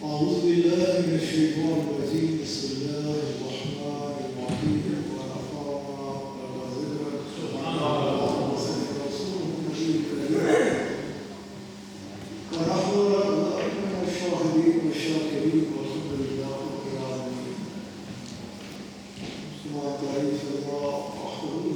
أعوذ بالله من الشيطان الرجيم بسم الله الرحمن الرحيم ونفعنا ونذكر سبحان الله وصدق رسوله النبي الكريم ونحن من الشاهدين والشاكرين والحمد لله رب العالمين. ثم تعريف الله وحضور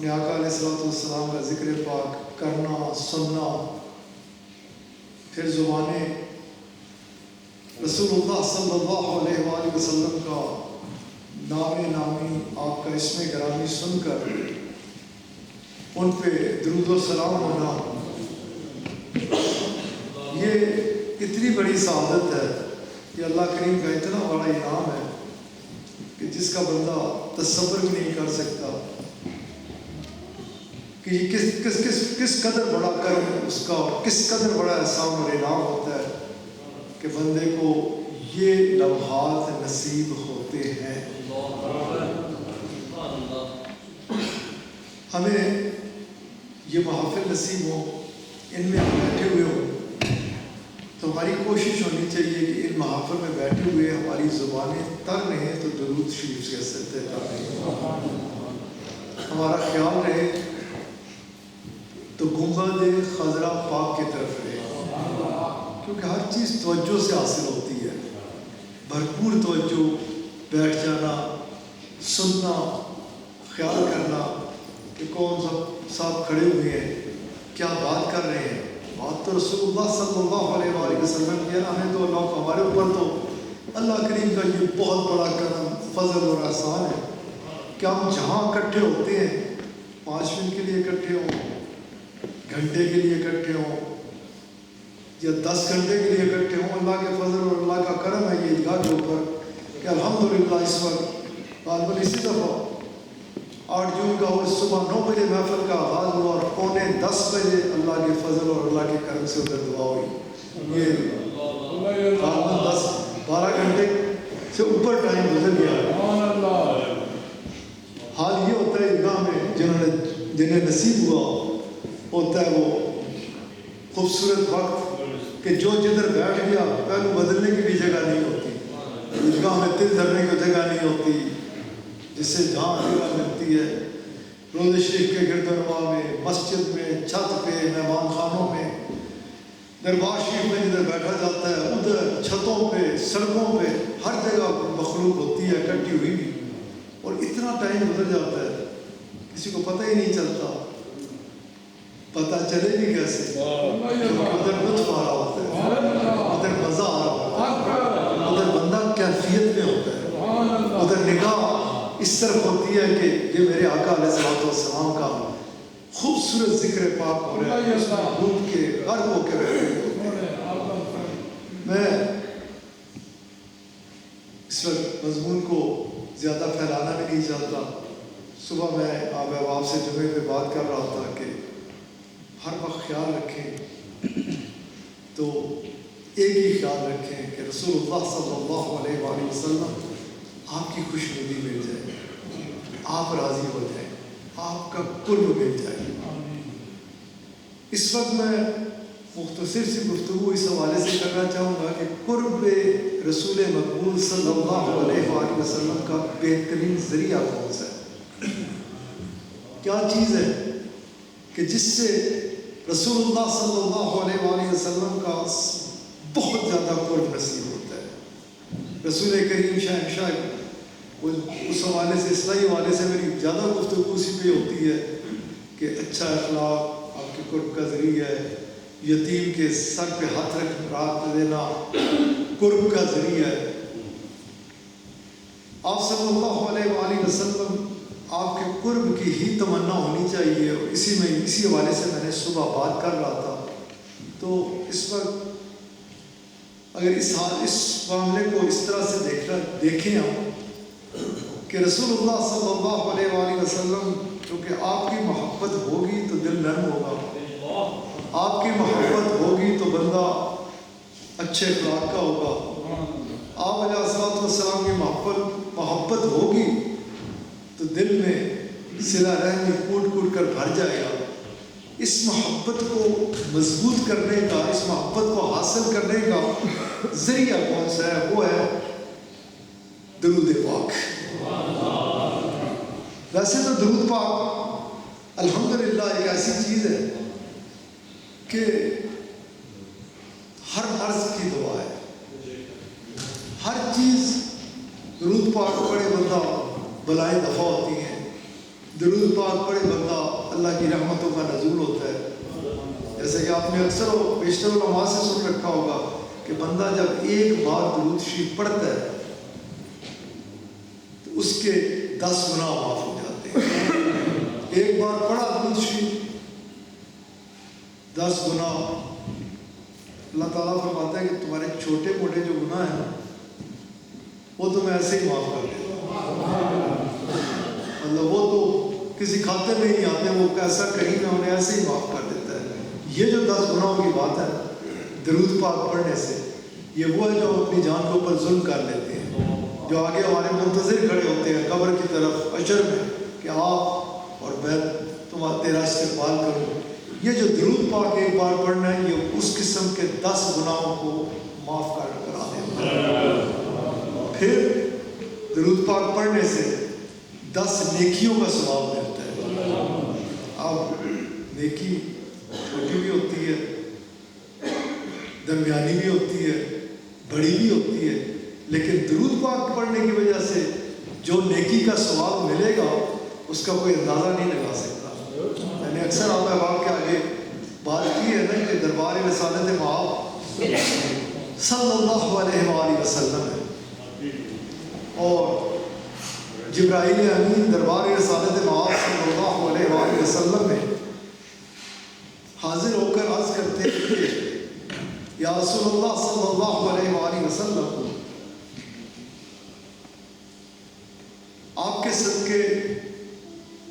اپنے آقا علیہ الصلوۃ والسلام کا ذکر پاک کرنا، سننا، پھر زبانیں رسول اللہ صلی اللہ علیہ وآلہ وسلم کا نام نامی، آپ کا اسم گرامی سن کر ان پہ درود و سلام ہونا، یہ اتنی بڑی سعادت ہے کہ اللہ کریم کا اتنا بڑا انعام ہے کہ جس کا بندہ تصور بھی نہیں کر سکتا کہ یہ کس قدر بڑا کرم اس کا، کس قدر بڑا احسان اور انعام ہوتا ہے کہ بندے کو یہ لمحات نصیب ہوتے ہیں۔ ہمیں یہ محافل نصیب ہو، ان میں ہم بیٹھے ہوئے ہوں تو ہماری کوشش ہونی چاہیے کہ ان محافل میں بیٹھے ہوئے ہماری زبانیں تر رہیں تو درود شریف سے اثر رہے، ہمارا خیال رہے تو گنبد خضرا پاک کی طرف رہے، کیونکہ ہر چیز توجہ سے حاصل ہوتی ہے، بھرپور توجہ، بیٹھ جانا، سننا، خیال کرنا کہ کون صاحب کھڑے ہوئے ہیں، کیا بات کر رہے ہیں، بات تو رسول اللہ صلی اللہ علیہ وآلہ وسلم کی ہے، ہمیں تو اللہ ہمارے اوپر تو اللہ کریم کا یہ بہت بڑا کرم، فضل اور احسان ہے کہ ہم جہاں اکٹھے ہوتے ہیں، 5 منٹ کے لیے اکٹھے ہوں، گھنٹے کے لیے اکٹھے ہوں یا 10 گھنٹے کے لیے اکٹھے ہوں، اللہ کے فضل اور اللہ کا کرم ہے یہ عیدگاہ کے اوپر کہ الحمدللہ اس وقت غالباً اسی دفعہ 8 جون کا اور صبح 9 بجے محفل کا آغاز ہوا اور 9:45 بجے اللہ کے فضل اور اللہ کے کرم سے ادھر دعا ہوئی، یہ 10-12 گھنٹے سے اوپر ٹائم گزر گیا۔ حال یہ ہوتا ہے عیدگاہ میں جنہیں نصیب ہوا ہوتا ہے وہ خوبصورت وقت کہ جو جدھر بیٹھ گیا پہلو بدلنے کی بھی جگہ نہیں ہوتی، عیدگاہ میں دل دھرنے کی جگہ نہیں ہوتی، جس سے جہاں جگہ ملتی ہے روضہ شریف کے گرد و نواح میں، مسجد میں، چھت پہ، مہمان خانوں میں، دربار شریف میں جدھر بیٹھا جاتا ہے ادھر چھتوں پہ، سڑکوں پہ، ہر جگہ مخلوق ہوتی ہے اکٹھی ہوئی بھی، اور اتنا ٹائم گزر جاتا ہے کسی کو پتہ ہی نہیں چلتا، پتہ چلے بھی کیسے، ادھر لطف آ رہا ہوتا ہے، ادھر مزہ آ رہا ہوتا ہے، ادھر بندہ کیفیت میں ہوتا ہے، ادھر نگاہ اس طرف ہوتی ہے کہ یہ میرے آقا علیہ الصلوۃ والسلام کا خوبصورت ذکر پاک ہو رہا ہے، اس میں ڈوب کے غرق ہو کے بیٹھے ہوتے ہیں۔ میں اس وقت مضمون کو زیادہ پھیلانا بھی نہیں چاہتا، صبح میں آب احباب سے جمعے پہ بات کر رہا تھا کہ ہر وقت خیال رکھیں تو ایک ہی خیال رکھیں کہ رسول اللہ صلی اللہ علیہ وآلہ وسلم آپ کی خوش ندی مل جائے، آپ راضی ہو جائیں، آپ کا قرب مل جائے۔ اس وقت میں مختصر سی گفتگو اس حوالے سے کرنا چاہوں گا کہ قرب رسول مقبول صلی اللہ علیہ وآلہ وسلم کا بہترین ذریعہ کون سا ہے، کیا چیز ہے کہ جس سے رسول اللہ صلی اللہ علیہ وآلہ وسلم کا بہت زیادہ قرب نصیب ہوتا ہے۔ رسول کریم شہنشاہ اس حوالے سے، اصلاحی حوالے سے میری زیادہ گفتگو اسی پہ ہوتی ہے کہ اچھا اخلاق آپ کے قرب کا ذریعہ ہے، یتیم کے سر پہ ہاتھ رکھ دینا قرب کا ذریعہ ہے۔ آپ صلی اللہ علیہ وآلہ وسلم آپ کے قرب کی ہی تمنا ہونی چاہیے، اور اسی حوالے سے میں نے صبح بات کر رہا تھا۔ تو اس وقت اگر اس معاملے کو اس طرح سے دیکھیں ہم کہ رسول اللہ صلی اللہ علیہ وآلہ وسلم، کیونکہ آپ کی محبت ہوگی تو دل نرم ہوگا، آپ کی محبت ہوگی تو بندہ اچھے اخلاق کا ہوگا، آپ علیہ الصلوۃ والسلام کی محبت ہوگی تو دل میں صلہ رحمی کوٹ کوٹ کر بھر جائے گا۔ اس محبت کو مضبوط کرنے کا، اس محبت کو حاصل کرنے کا ذریعہ کون سا ہے؟ وہ ہے درود پاک۔ ویسے تو درود پاک الحمدللہ ایک ایسی چیز ہے کہ ہر عرض کی دعا ہے، ہر چیز درود پاک پڑھے بندہ بلائیں دفع ہوتی ہیں، درود پاک پڑھے بندہ اللہ کی رحمتوں کا نزول ہوتا ہے. جیسے کہ آپ نے اکثر و بیشتر علماء سے سن رکھا ہوگا کہ بندہ جب ایک بار درود شریف پڑھتا ہے تو اس کے 10 گناہ معاف ہو جاتے ہیں. ایک بار پڑھا درود شریف 10 گناہ. اللہ تعالیٰ فرماتا ہے کہ تمہارے چھوٹے موٹے جو گناہ ہیں نا وہ تو میں ایسے ہی معاف کر دیتا ہوں. مطلب وہ تو کسی کھاتے میں نہیں آتے, وہ کیسا کریم ہے انہیں ایسے ہی معاف کر دیتا ہے. یہ جو 10 گناہوں کی بات ہے درود پاک پڑھنے سے, یہ وہ ہے جو اپنی جان کے اوپر ظلم کر لیتے ہیں, جو آگے ہمارے منتظر کھڑے ہوتے ہیں قبر کی طرف اشر میں کہ آپ اور میں تیرا استقبال کروں. یہ جو درود پاک ایک بار پڑھنا ہے یہ اس قسم کے 10 گناہوں کو معاف کرا دیتا ہے. پھر درود پاک پڑھنے سے 10 نیکیوں کا ثواب ملتا ہے. اب نیکی چھوٹی بھی ہوتی ہے, درمیانی بھی ہوتی ہے, بڑی بھی ہوتی ہے, لیکن درود پاک پڑھنے کی وجہ سے جو نیکی کا ثواب ملے گا اس کا کوئی اندازہ نہیں لگا سکتا. میں نے اکثر آپ احباب کے آگے بات کی ہے نا کہ دربار رسالت مآب صلی اللہ علیہ وآلہ وسلم ہے, اور جبرائیل امین دربار رسالت مآب صلی اللہ علیہ وآلہ وسلم میں حاضر ہو کر عرض کرتے ہیں کہ یا رسول اللہ صلی اللہ علیہ وآلہ وسلم, آپ کے صدقے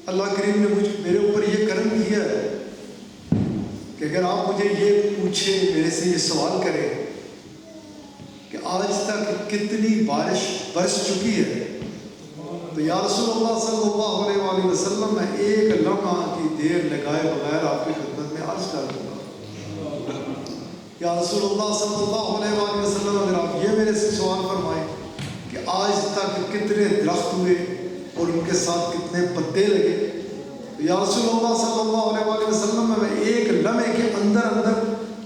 اللہ کریم نے میرے اوپر یہ کرم کیا ہے کہ اگر آپ مجھے یہ پوچھیں, میرے سے یہ سوال کریں کہ آج تک کتنی بارش برس چکی ہے, تو یا رسول اللہ صلی اللہ علیہ وآلہ وسلم میں ایک لمحہ کی دیر لگائے بغیر آپ کی خدمت میں عرض کر دوں گا. یا رسول اللہ صلی اللہ علیہ وآلہ وسلم اگر آپ یہ میرے سے سوال فرمائیں کہ آج تک کتنے درخت ہوئے اور ان کے ساتھ کتنے پتے لگے, تو یا رسول اللہ صلی اللہ علیہ وآلہ وسلم میں ایک لمحے کے اندر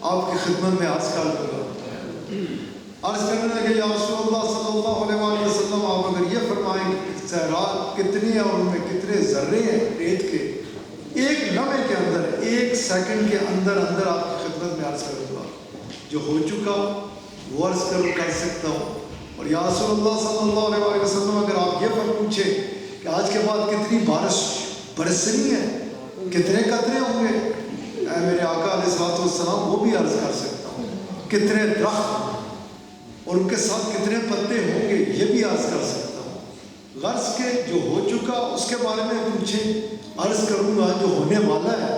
آپ کی خدمت میں عرض کر دوں گا. عرض کرنے لگے یا رسول اللہ صلی اللہ علیہ وآلہ وسلم, آپ اگر یہ فرمائیں کہ صحرا کتنی ہے اور ان میں کتنے ذرے ہیں ریت کے, ایک لمحے کے اندر, ایک سیکنڈ کے اندر آپ کی خدمت میں عرض کروں گا. جو ہو چکا وہ عرض کر سکتا ہوں. اور یا رسول اللہ صلی اللہ علیہ وآلہ وسلم اگر آپ یہ پوچھیں کہ آج کے بعد کتنی بارش برسنی ہے, کتنے قطرے ہوں گے, اے میرے آقا علیہ الصلوۃ والسلام وہ بھی عرض کر سکتا ہوں. کتنے درخت اور ان کے ساتھ کتنے پتے ہوں گے یہ بھی عرض کر سکتا ہوں. غرض کے جو ہو چکا اس کے بارے میں پوچھیں, عرض کروں گا جو ہونے والا ہے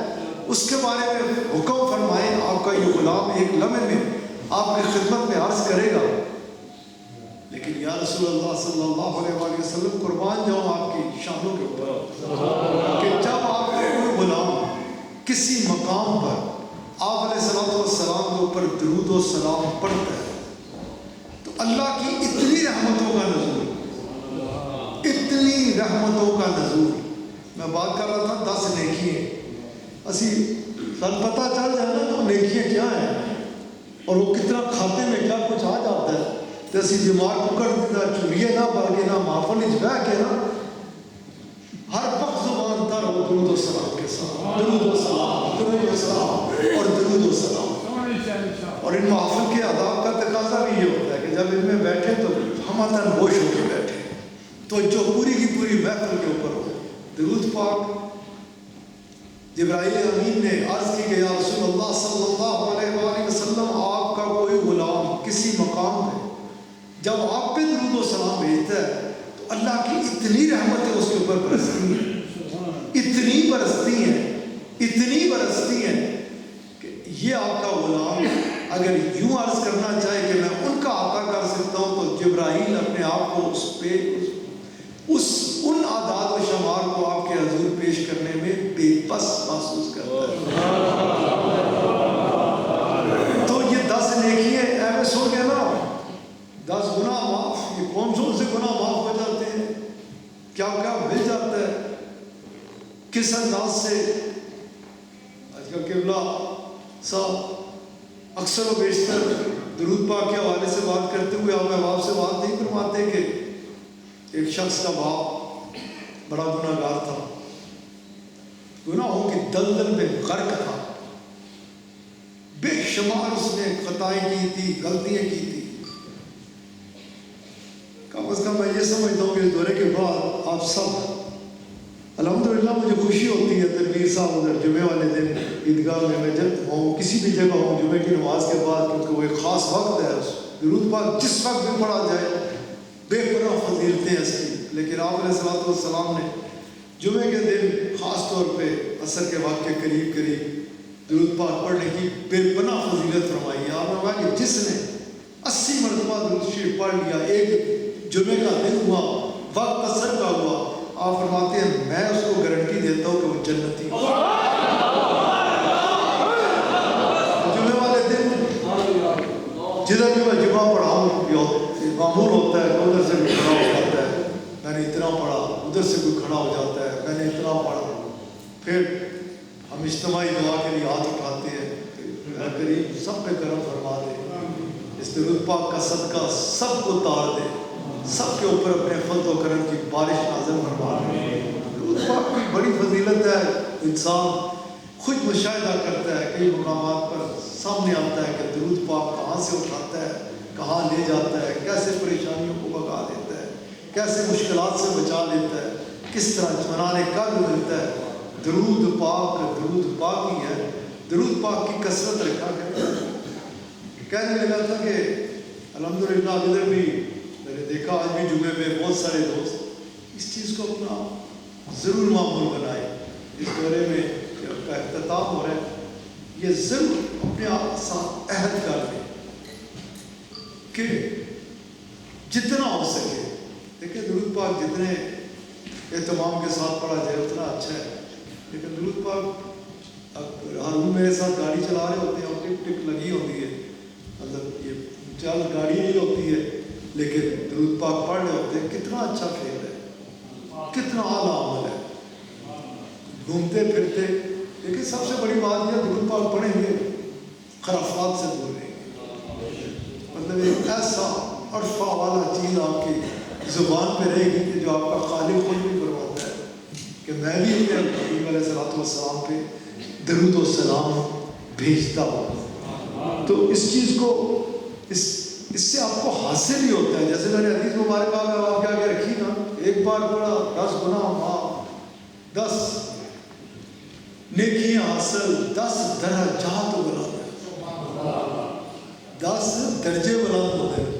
اس کے بارے میں حکم فرمائیں. آپ کا یہ غلام ایک لمحے میں آپ کی خدمت میں عرض کرے گا. لیکن یا رسول اللہ صلی اللہ علیہ وآلہ وسلم قربان جاؤں آپ کی شانوں کے اوپر کہ جب آپ کا کوئی غلام کسی مقام پر آپ علیہ الصلوۃ والسلام کے اوپر درود و سلام پڑھتا ہے تو اللہ کی اتنی رحمتوں کا نزول, اتنی رحمتوں کا نزول. میں بات کر رہا تھا 10 نیکیاں, اسی سر پتہ چل جائے نا تو نیکیاں کیا ہیں اور وہ کتنا کھاتے میں کیا کچھ آ جاتا ہے تو اسی دماغ کو کر دیتا, چوریے نہ باغے نہ محفل بہ کے نا ہر وقت زبان تر ہو درود و سلام کے ساتھ, درود و سلام, درود و سلام اور درود و سلام. اور ان محفل کے آداب کا تقاضا بھی یہ ہوتا ہے کہ جب ان میں بیٹھے تو ہم ہوش ہو کے بیٹھے, تو جو پوری کی پوری محفل کے اوپر ہو درود پاک. جبرائیل امین نے عرض کی کہ یا رسول اللہ صلی اللہ علیہ وآلہ وسلم آپ کا کوئی غلام کسی مقام پہ جب آپ پہ درود و سلام بھیجتا ہے تو اللہ کی اتنی رحمتیں اس کے اوپر برستی ہیں, اتنی برستی ہیں, اتنی برستی ہیں کہ یہ آپ کا غلام اگر یوں عرض کرنا چاہے کہ میں ان کا عطا کر سکتا ہوں تو جبرائیل اپنے آپ کو اس پہ ان اعداد و شمار کو آپ کے حضور پیش کرنے میں بے بس محسوس کرتا ہے. تو یہ 10 نیکیاں ایویں سو گیا نا, 10 گناہ معاف, یہ کون سے گناہ معاف ہو جاتے ہیں, کیا کیا مل جاتا ہے, کس انداز سے. آج کل قبلہ صاحب اکثر و بیشتر درود پاک کے حوالے سے بات کرتے ہوئے آپ باپ سے بات نہیں فرماتے کہ ایک شخص کا باپ بڑا گناہ گار تھا, کی دلدل میں غرق تھا، بے شمار اس نے خطائیں کی تھی، غلطیاں کی تھی. کم از کم میں یہ سمجھتا ہوں کہ اس دورے کے بعد آپ سب الحمدللہ، مجھے خوشی ہوتی ہے تنویر صاحب ادھر جمعے والے دن عیدگاہ میں جب ہوں، کسی بھی جگہ ہوں جمعے کی نماز کے بعد، کیونکہ وہ ایک خاص وقت ہے. درود پاک جس وقت بھی پڑھا جائے بے پناہ فضیلتیں اس کی. لیکن آپ علیہ الصلوۃ والسلام نے جمعے کے دن خاص طور پہ عصر کے وقت کے قریب درود پاک پڑھنے کی بے پناہ فضیلت فرمائی ہے. آپ نے کہا کہ جس نے 80 مرتبہ درود شریف پڑھ لیا، ایک جمعے کا دن ہوا، وقت عصر کا ہوا، آپ فرماتے ہیں میں اس کو گارنٹی دیتا ہوں کہ وہ جنتی ہے. جمعے والے دن جدھر بھی میں جمعہ پڑھاؤں معمول ہوتا ہے، ادھر سے کوئی کھڑا ہو جاتا ہے میں نے اتنا پڑھا، ادھر سے کوئی کھڑا ہو جاتا ہے میں نے اتنا پڑھا. پھر ہم اجتماعی دعا کے لیے ہاتھ اٹھاتے ہیں، اے کریم سب پہ کرم فرما دے، اس درود پاک کا صدقہ سب کو تار دے، سب کے اوپر اپنے فضل و کرم کی بارش نازل فرما دے. درود پاک کی بڑی فضیلت ہے. انسان خود مشاہدہ کرتا ہے، کئی مقامات پر سامنے آتا ہے کہ درود پاک کہاں سے اٹھاتا ہے، کہاں لے جاتا ہے، کیسے پریشانیوں کو بھگا دیتا ہے، کیسے مشکلات سے بچا لیتا ہے، کس طرح اطمینان قلب ملتا ہے. درود پاک ہی ہے. درود پاک کی کثرت رکھا کرتا ہے. کہنے لگا تھا کہ الحمدللہ ادھر بھی میں نے دیکھا آج بھی جمعے میں بہت سارے دوست اس چیز کو اپنا ضرور معمول بنائے. اس دورے میں جب کا اختتام ہو رہا ہے، یہ ضرور اپنے آپ ساتھ عہد کر لیں کہ جتنا ہو سکے، دیکھیں درود پاک جتنے اہتمام کے ساتھ پڑھا جائے اتنا اچھا ہے. لیکن درود پاک ہارون میرے ساتھ گاڑی چلا رہے ہوتے ہیں اور ٹک ٹک لگی ہوتی ہے، مطلب یہ چل گاڑی نہیں ہوتی ہے لیکن درود پاک پڑھ رہے ہوتے ہیں. کتنا اچھا فعل ہے، کتنا اعلیٰ عمل ہے. گھومتے پھرتے، لیکن سب سے بڑی بات یہ درود پاک پڑھیں گے خرافات سے دور رہیں گے. مطلب ایک ایسا عرفہ والا چیز آپ کی زبان پہ رہے گی کہ جو آپ کا خالق خود بھی فرماتا ہے کہ میں بھی اپنے حبیب علیہ الصلوۃ والسلام پہ درود و سلام بھیجتا ہوں. تو اس چیز کو اس سے آپ کو حاصل ہی ہوتا ہے. جیسے میں نے حدیث مبارکہ میں آپ کے آگے رکھی نا، ایک بار پڑھا 10 گناہ معاف، 10 نیکیاں حاصل، 10 درجات بلند، 10 درجے بلند ہوتے ہیں.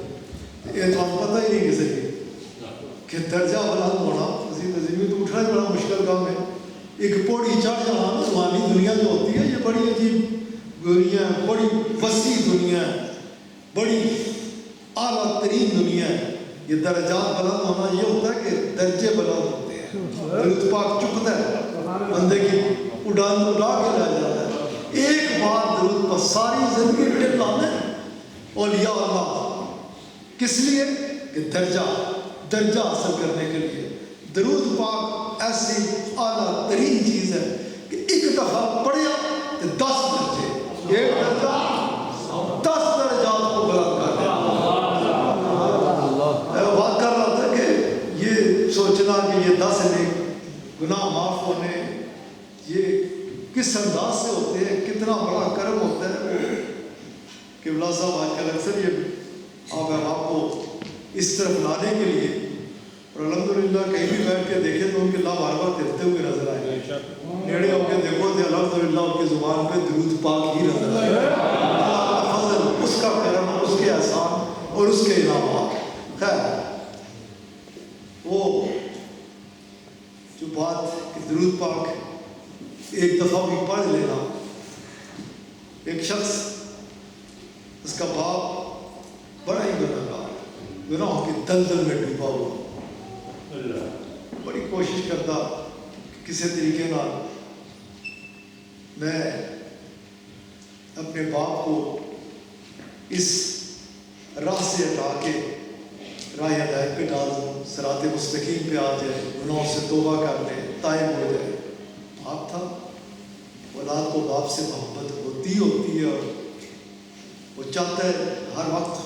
یہ تو آپ پتہ ہی نہیں کسی کہ درجہ بلند ہونا زندگی تو اٹھنا بڑا مشکل کام ہے. ایک پوڑی چڑھ جانا، روحانی دنیا جو ہوتی ہے یہ بڑی عجیب دنیا ہے، بڑی وسیع دنیا ہے، بڑی اعلیٰ ترین دنیا ہے. یہ درجات بلند ہونا یہ ہوتا ہے کہ درجے بلند ہوتے ہیں. درود پاک چکتا ہے بندے کی اڑا کے لے جاتا ہے. ایک بار درود پر ساری زندگی ٹل لانا ہے اولیاء اللہ. کس لیے؟ کہ درجہ حاصل کرنے کے لیے. درود پاک ایسی اعلیٰ ترین چیز ہے کہ ایک دفعہ پڑھیا تو 10 درجے، ایک درجہ 10 درجات کو بلند کر دیا. میں بات کر رہا تھا کہ یہ سوچنا کہ یہ 10 گناہ معاف ہونے یہ کس انداز سے ہوتے ہیں، کتنا بڑا کرم ہوتا ہے. قبلہ صاحب آج کل اکثر یہ آپ کو اس طرف لانے کے لیے، اور الحمدللہ کہیں بھی بیٹھ کے دیکھیں تو ان کے لب ہر وقت دیتے ہوئے نظر آئے. نیڑے ہو کے دیکھو تو الحمدللہ ان کی زبان پہ درود پاک ہی نظر آئے. اللہ کا فضل، اس کا کرم، اس کے احسان اور اس کے انعامات. خیر وہ جو بات کہ درود پاک ایک دفعہ بھی پڑھ لینا. ایک شخص، اس کا باپ بڑا ہی گناہوں کی دلدل میں ڈوبا ہوا، بڑی کوشش کرتا کہ کسی طریقے نال میں اپنے باپ کو اس راہ سے ہٹا کے راہ ہدایت پہ ڈال دوں، صراط مستقیم پہ آ جائے، گناہوں سے توبہ کر لے، تائب ہو جائے. باپ تھا، اولاد کو باپ سے محبت ہوتی ہے اور وہ چاہتا ہے ہر وقت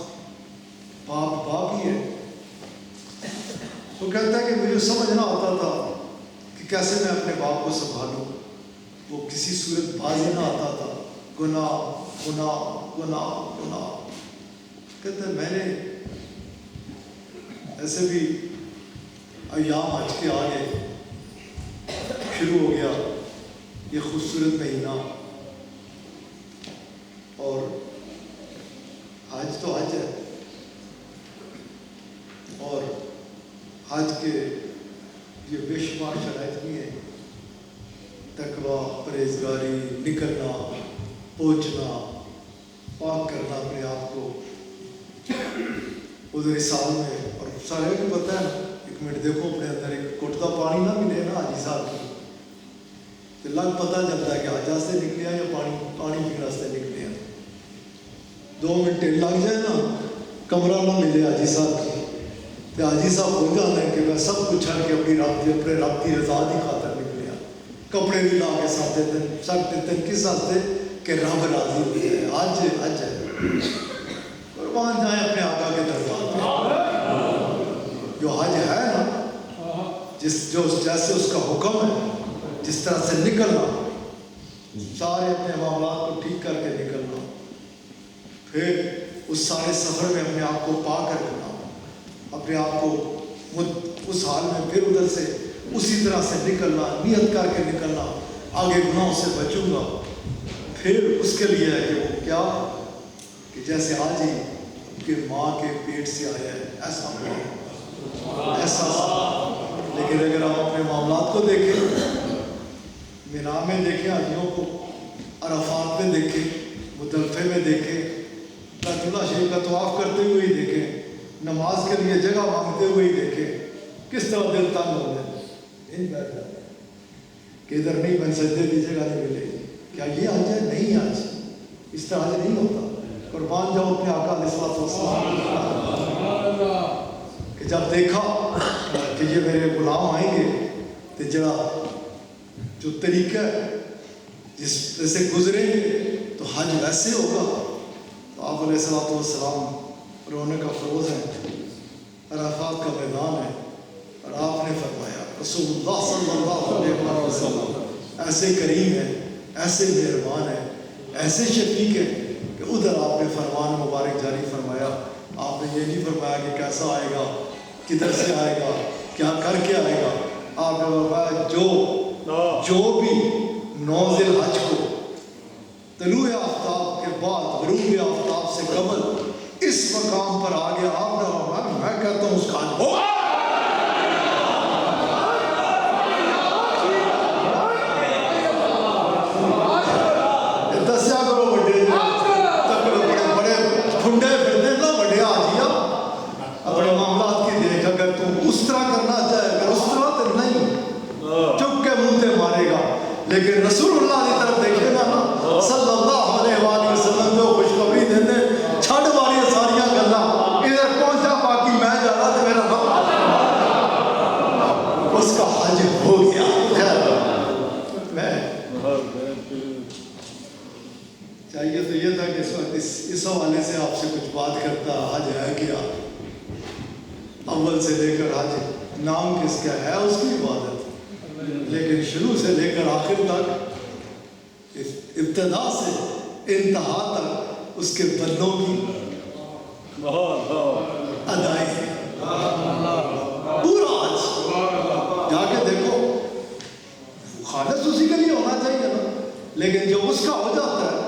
باپ ہی ہے. وہ کہتا ہے کہ مجھے سمجھ نہ آتا تھا کہ کیسے میں اپنے باپ کو سنبھالوں. وہ کسی صورت بازی نہ آتا تھا، گناہ گناہ گناہ گناہ. کہتے ہیں میں نے ایسے بھی ایام حج کے آگے شروع ہو گیا یہ خوبصورت مہینہ، اور حج تو حج ہے، اور حج کے یہ بے شمار شرائط بھی ہیں، تقویٰ، پرہیزگاری، نکلنا، پہنچنا، پاک کرنا اپنے آپ کو ادھر اس سال میں. اور سارے کو پتہ ہے، ایک منٹ دیکھو اپنے اندر ایک گھٹتا پانی نہ ملے نا حاجی صاحب کی تو لگ پتہ چلتا ہے کہ حج سے نکلے ہیں یا پانی پینے راستے نکلے ہیں. 2 منٹ لگ جائے نا، کمرہ نہ ملے حاجی صاحب کی تو حاجی صاحب ہو جانا ہے کہ میں سب کچھ چھڑ کے اپنے رب کی رضا کی خاطر نکلے ہیں. کپڑے بھی لا کے ساتھ دیتے ہیں، سب دیتے ہیں کس واسطے کہ رب راضی ہوئی ہے. حج حج ہے، قربان جائیں اپنے آقا کے دربار میں. جو حج ہے نا، جیسے اس کا حکم ہے، جس طرح سے نکلنا، سارے اپنے معاملات کو ٹھیک کر کے نکلنا، پھر اس سارے سفر میں اپنے آپ کو پاک رکھنا، اپنے آپ کو اس حال میں پھر ادھر سے اسی طرح سے نکلنا، نیت کر کے نکلنا آگے گناہوں سے بچوں گا. پھر اس کے لیے ہے کہ وہ کیا کہ جیسے آج ہی کہ ماں کے پیٹ سے آیا ہے ایسا ہوا ایسا. لیکن اگر آپ اپنے معاملات کو دیکھیں، مینا میں دیکھیں، حاجیوں کو عرفات میں دیکھیں، مزدلفے میں دیکھیں، بیت اللہ شریف کا طواف کرتے ہوئے ہی دیکھیں، نماز کے لیے جگہ مانگتے ہوئے ہی دیکھیں، کس طرح دل تنگ ہو جائے کہ ادھر نہیں بن سکتے دی جگہ نہیں ملے گی. کیا یہ حج ہے؟ نہیں حج اس طرح حج نہیں ہوتا. قربان جاؤ اپنے آقا علیہ الصلوۃ والسلام کہ جب دیکھا کہ یہ میرے غلام آئیں گے تو جو طریقہ جس سے گزریں گے تو حج ویسے ہوگا. تو آپ علیہ الصلوۃ والسلام رونے کا فروز ہے، عرفات کا میدان ہے، اور آپ نے فرمایا رسول اللہ صلی اللہ علیہ وسلم ایسے کریم ہے، ایسے مہربان ہے، ایسے شفیق ہے کہ ادھر آپ نے فرمان مبارک جاری فرمایا. آپ نے یہ نہیں فرمایا کہ کیسا آئے گا، کدھر سے آئے گا، کیا کر کے آئے گا. آپ نے فرمایا جو بھی 9 ذی الحج کو طلوع آفتاب کے بعد غروب آفتاب سے قبل اس مقام پر آ گیا، آپ نے فرمایا میں کہتا ہوں اس کا حج ہوگا. دسیا کرو بڑے بڑے ٹھنڈے پھرتے نا بڑے آجیا اپنے معاملات کی دیکھ، اگر تم اس طرح کرنا چاہے اگر اس طرح تو نہیں چپ کے منہ تے مارے گا. لیکن رسول اللہ کی طرف دیکھے گا نا صلی اللہ علیہ وآلہ وسلم جو خوشخبری دیتے چھڑ والی ساریاں گلا ادھر پہنچا باقی میں جا رہا تو میرا اس کا حج ہو گیا. میں چاہیے تو یہ تھا کہ اس وقت اس حوالے سے آپ سے کچھ بات کرتا. حج ہے کیا؟ اول سے لے کر حج نام کس کا ہے اس کی عبادت، لیکن شروع سے لے کر آخر تک، ابتدا سے انتہا تک اس کے بندوں کی ادائی پورا حج جا کے دیکھو. خالص اسی کے لیے ہونا چاہیے نا، لیکن جو اس کا ہو جاتا ہے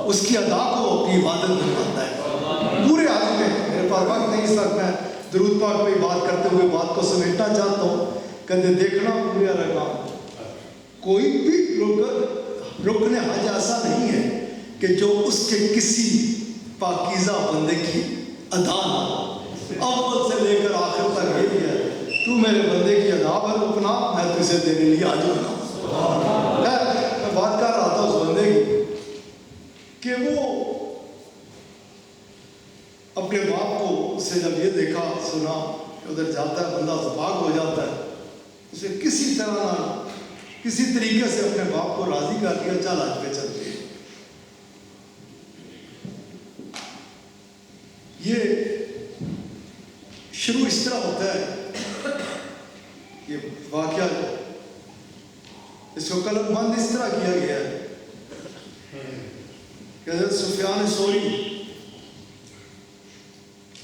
اس کی ادا کو اپنی عبادت بناتا ہے پورے حج میں. میرے پاس وقت نہیں، اس وقت میں درود پاک پہ بات کرتے ہوئے بات کو سمیٹنا چاہتا ہوں. کہتے دیکھنا پورے ارکان، کوئی بھی رکن حج ایسا نہیں ہے کہ جو اس کے کسی پاکیزہ بندے کی ادا نہ، اول سے لے کر آخر تک یہ بھی ہے تو میرے بندے کی ادا پر رکنا، میں تجھے دینے لیے حج بناؤں. میں بات کر رہا تھا اس بندے کی کہ وہ اپنے باپ کو سے جب یہ دیکھا سنا کہ ادھر جاتا ہے بندہ تو پاک ہو جاتا ہے، اسے کسی طرح نہ کسی طریقے سے اپنے باپ کو راضی کر دیا، چل حج پہ چلتے. یہ شروع اس طرح ہوتا ہے. یہ واقعہ اس اس کو قلم بند اس طرح کیا گیا ہے کہ حضرت سفیان ثوری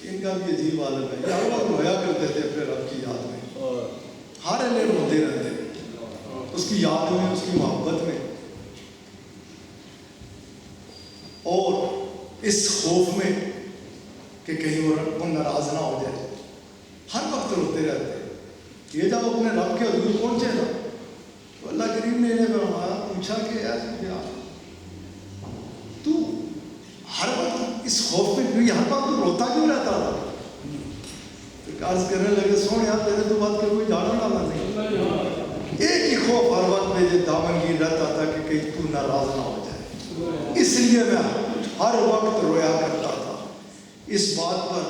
ان کا بھی عجیب عالم ہے، یہ ہر وقت رویا کرتے تھے اپنے رب کی یاد میں، ہر ایلے روتے رہتے اس کی یاد میں، اس کی محبت میں، اور اس خوف میں کہ کہیں وہ ناراض نہ ہو جائے، ہر وقت روتے رہتے۔ یہ جب اپنے رب کے حضور پہنچے نا تو اللہ کریم نے انہیں فرمایا، پوچھا کہ اے سفیان تو ہر وقت اس خوف میں کیوں، ہر وقت تو روتا کیوں رہتا تھا؟ تو عرض کرنے لگے، سونے تیرے تو بات کے کوئی جانا والا نہیں، ایک ہی خوف ہر وقت میں یہ دامنگیر رہتا تھا کہ کہیں تو ناراض نہ ہو جائے، اس لیے میں ہر وقت رویا کرتا تھا۔ اس بات پر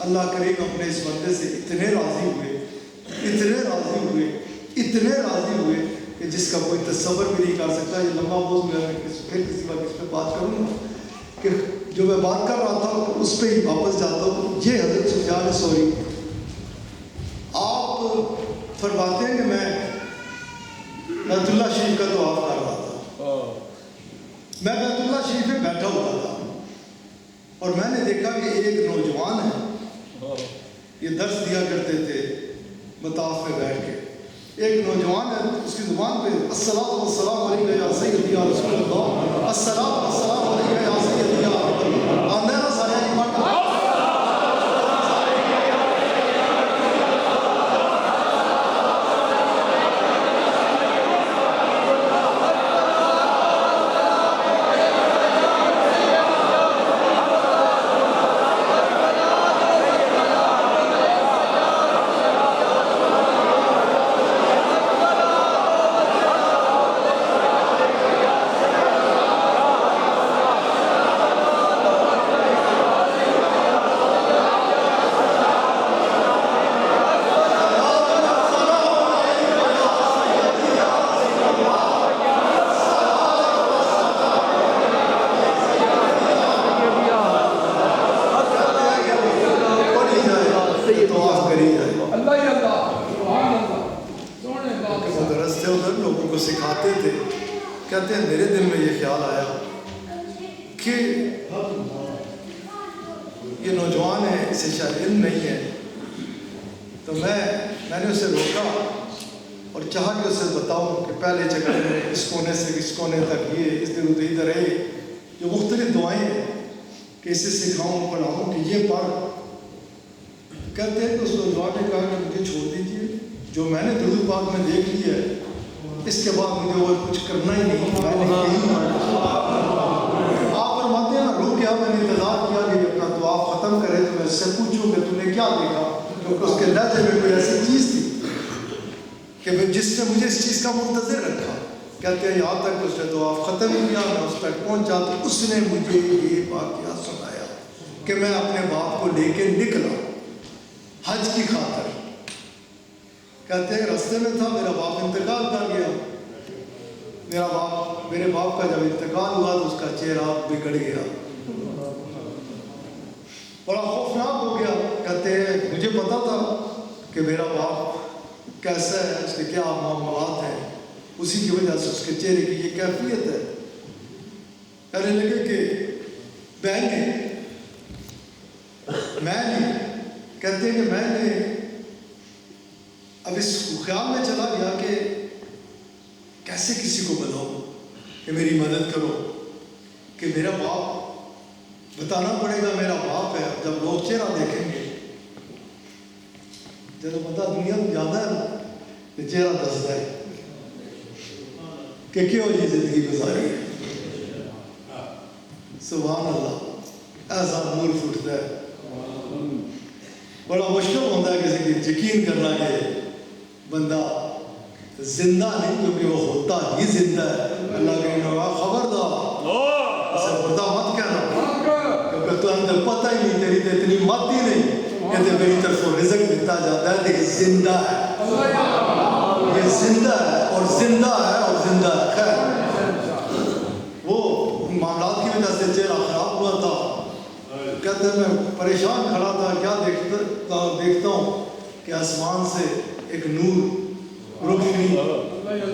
اللہ کریم اپنے اس بندے سے اتنے راضی ہوئے، اتنے راضی ہوئے، اتنے راضی ہوئے کہ جس کا کوئی تصور بھی نہیں کر سکتا۔ یہ لمبا موضوع ہے، پھر کسی وقت اس پہ بات کروں گا کہ جو میں بات کر رہا تھا اس پہ ہی واپس جاتا ہوں۔ یہ حضرت سفیان ثوری آپ فرماتے ہیں کہ میں بیت اللہ شریف کا طواف کر رہا تھا، میں بیت اللہ شریف میں بیٹھا ہوا تھا اور میں نے دیکھا کہ ایک نوجوان ہے، یہ درس دیا کرتے تھے مطاف میں بیٹھ کے، ایک نوجوان ہے، اس کی زبان پہ الصلاۃ والسلام علیک یا سیدی یا رسول اللہ، الصلاۃ والسلام علیک یا سیدی یا رسول اللہ، آندہ نا سارے نہیں پڑھتا۔ کہتے ہیں میرے دل میں یہ خیال آیا کہ یہ نوجوان ہے، اسے شاید علم نہیں ہے، تو میں نے اسے روکا اور چاہا کہ اسے بتاؤں کہ پہلے جگہ میں اس کونے سے اس کونے تک یہ اس دن ادھر ہے، جو مختلف دعائیں ہیں کہ اسے سکھاؤں پڑھاؤں کہ یہ پڑھ۔ کہتے ہیں کہ اس نوجوان نے کہا کہ مجھے چھوڑ دیجیے، جو میں نے درود پاک میں دیکھ لی ہے اس کے بعد مجھے اور کچھ کرنا ہی نہیں، میں نے یہی آپ فرماتے ہیں رو کیا، میں نے انتظار کیا کہ اپنا طواف ختم کرے تو میں اس سے پوچھوں کہ تم نے کیا دیکھا، کیونکہ اس کے لہجے میں کوئی ایسی چیز تھی کہ جس نے مجھے اس چیز کا منتظر رکھا۔ کہتے ہیں یہاں تک اس نے طواف ختم کیا، میں اس تک پہنچا تو اس نے مجھے یہ واقعہ سنایا کہ میں اپنے باپ کو لے کے نکلا حج کی خاطر۔ کہتے ہیں راستے میں تھا، میرا باپ انتقال کر گیا، میرے باپ کا جب انتقال ہوا تو اس کا چہرہ بگڑ گیا، بڑا خوفناک ہو گیا۔ کہتے ہیں مجھے پتا تھا کہ میرا باپ کیسا ہے، اس کے کیا معاملات ہیں، اسی کی وجہ سے اس کے چہرے کی یہ کیفیت ہے۔ کہنے لگے کہ بہن نے میں نے کہتے ہیں کہ میں نے اب اس خیال میں چلا گیا کہ کیسے کسی کو بتاؤں کہ میری مدد کرو، کہ میرا باپ بتانا پڑے گا میرا باپ ہے۔ جب لوگ چہرہ دیکھیں گے، جب بندہ دنیا میں زیادہ ہے تو چہرہ دستا ہے کہ کیوں یہ زندگی گزاری ہے۔ سبحان اللہ، ایسا نور پھوٹتا ہے، بڑا مشکل ہوتا ہے کسی کی یقین کرنا کہ بندہ زندہ نہیں، کیونکہ وہ ہوتا ہی زندہ ہے۔ اللہ کہنے لگا خبردار اسے مردہ مت کہنا، کیونکہ تو اندر پتہ ہی نہیں، تیری تو اتنی مت ہی نہیں کہ تے میری طرف رزق دیتا جاتا ہے، لیکن زندہ ہے، یہ زندہ ہے اور زندہ ہے اور زندہ ہے۔ خیر وہ معاملات کی وجہ سے چہرہ خراب ہوا تھا۔ کہتے ہیں میں پریشان کھڑا تھا، کیا دیکھتا ہوں کہ آسمان سے ایک نور روشنی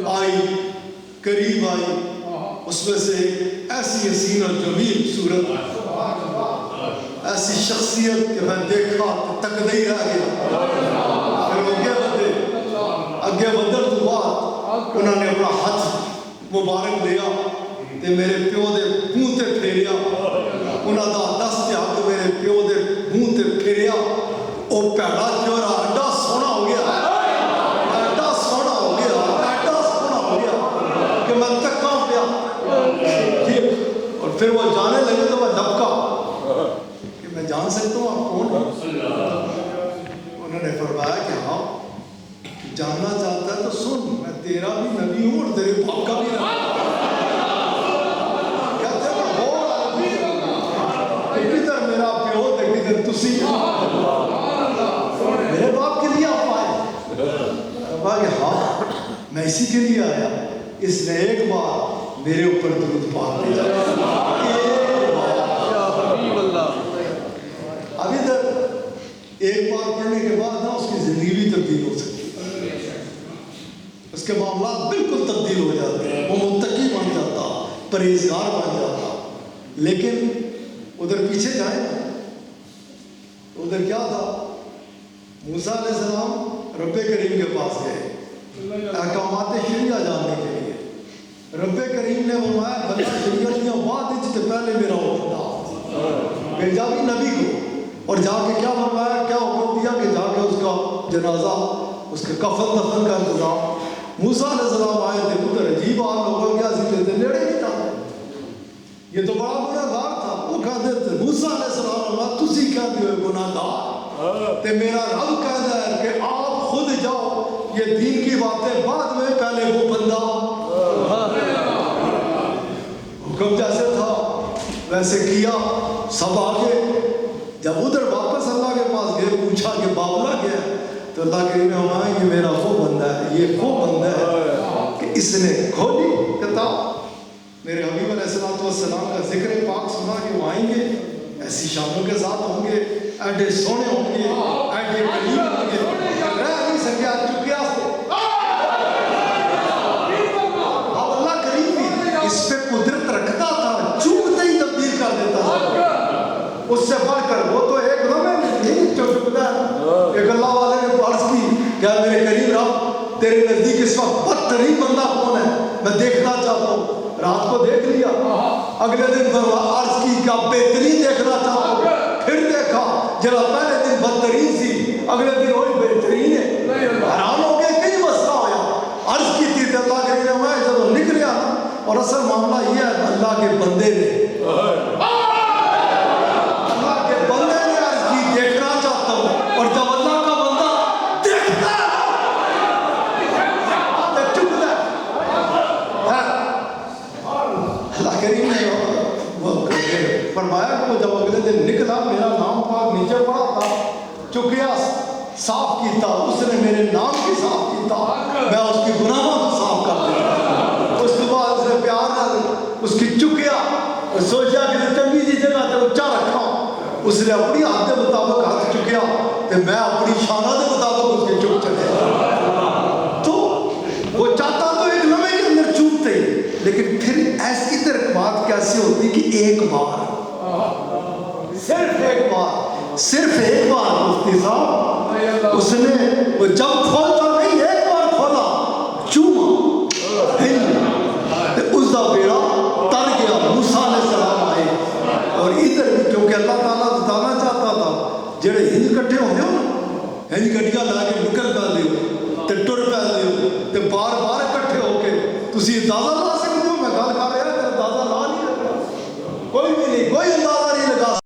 آئی قریب آئی، اس میں سے ایسی حسین اور جمیل صورت، ایسی شخصیت کہ میں دیکھا کہ تک نہیں رہ گیا. پھر اگے بدل تو بعد انہوں نے اپنا ہاتھ مبارک لیا تے میرے پیو دے منہ تے پھیریا. انہوں دا دست ہاتھ میرے پیو دے منہ تے پھیریا. او پیڑا چورا ایڈا سونا ہو گیا، ایڈا سونا ہو گیا، ایڈا سونا ہو گیا کہ میں تکاں پیا. اور پھر وہ جانے لگے تو میں دبکا کہ میں جان سکتا ہوں آپ کون ہیں؟ انہوں نے فرمایا کہ ہاں جاننا چاہتا ہے تو سن، میں تیرا بھی نبی ہوں اور تیرے باپ کا بھی نبی ہوں. کہتے ہیں وہ کدھر میرا پیو تے کدھر تسی، میرے باپ کے لیے آپ آئے؟ کہا کہ ہاں میں اسی کے لیے آیا. اس نے ایک بار میرے اوپر درود پاک بھیجا. اب ادھر ایک بار پڑھنے کے بعد نا اس کی زندگی بھی تبدیل ہو سکتی ہے، اس کے معاملات بالکل تبدیل ہو جاتے ہیں. وہ متقی بن جاتا، پرہیزگار بن جاتا. لیکن ادھر پیچھے جائیں نا، ادھر کیا تھا؟ موسیٰ علیہ السلام رب کریم کے پاس گئے احکامات شریعہ جاننے کے لیے. رب کریم نے فرمایا بندہ شریعت میں بعد سے پہلے میرا حکم بھیجا بھی نبی کو، اور جا کے کیا فرمایا، کیا حکم دیا کہ جا کے اس کا جنازہ، اس کے کفن دفن کا انتظام. موسیٰ علیہ السلام آئے تھے، ادھر عجیب حال ہوگا کیا سیدھے تھے نیڑے نہیں تھا، یہ تو بڑا گناہ گار تھا. وہ کہتے تھے موسیٰ علیہ السلام اللہ تسی کہتے ہوئے گناہ گار تے میرا رب کہتا ہے کہ آپ خود جاؤ، یہ دین کی باتیں بعد میں، پہلے وہ بندہ. حکم جیسے تھا ویسے کیا، سب آگے. جب ادھر واپس اللہ کے پاس گئے، پوچھا کہ بابلا گیا، تو اللہ کے نے ہوا یہ میرا وہ بندہ ہے، یہ وہ بندہ ہے کہ اس نے کھولی کتاب. میرے حبیب علیہ السلام کا ذکر پاک سنا کہ وہ آئیں گے ایسی شانوں کے ساتھ ہوں گے، ایڈے سونے ہوں گے، ایڈے قریب ہوں گے، رہ نہیں سکیا چکیا سے. اب اللہ کریم بھی اس پہ قدرت رکھتا تھا، چوکتے ہی تبدیل کر دیتا تھا. اس سے بڑھ کر وہ تو ایک لمحے میں نہیں چکتا ہے. ایک اللہ والے نے عرض کی کیا میرے کریم رب تیرے نزدیک اس وقت بدترین بندہ کون ہے، میں دیکھنا چاہتا ہوں. رات کو دیکھ لیا، اگلے دن عرض کی کیا بہترین دیکھنا چاہتا ہوں. پھر دیکھا جب پہلے دن بدترین سی، اگلے دن وہی بہترین ہے. حیران ہو گئے کئی مسئلہ ہوا. عرض کی تھی اللہ کے لیے میں جب نکلیا نا، اور اصل معاملہ یہ ہے اللہ کے بندے نے عرض کی دیکھنا چاہتا ہوں. اور جب اللہ کا بندہ دیکھتا ہے تو چکتا ہے. اللہ کریم نے فرمایا کہ جب اگلے دن نکلا میرا نام پاک نیچے پڑا تھا، چکیا صاف کیتا، اس نے میرے نام کی صاف کیتا، میں اس کی گناہوں کو صاف کر دیا. اس کے بعد اس نے پیار نہ اس کی چکیا، سوچا کہ چنگی جی جگہ تے اچھا رکھا. اس نے اپنی حد کے مطابق ہاتھ چکیا تو میں اپنی شانہ کے مطابق اس کے چک چکے. تو وہ چاہتا تو ایک لمحے کے اندر چوکتے ہی، لیکن پھر ایسی طرح بات کیسے ہوتی کہ ایک بار، صرف ایک بار مفتی صاحب اس نے وہ جب کھولتا نہیں، ایک بار کھولا چوما اس کا بیڑا تر گیا. موسیٰ علیہ السلام آئے، اور ادھر بھی کیونکہ اللہ تعالیٰ بتانا چاہتا تھا جڑے ہند کٹھے ہوتے ہو نا، ہند گڈیاں لا کے نکل پہ دیو تے ٹر پہ دیو تے بار بار کٹھے ہو کے تسی اندازہ لا سکتے ہو. میں گل کر رہا تیرا اندازہ لا نہیں رکھنا، کوئی بھی نہیں، کوئی اندازہ نہیں لگا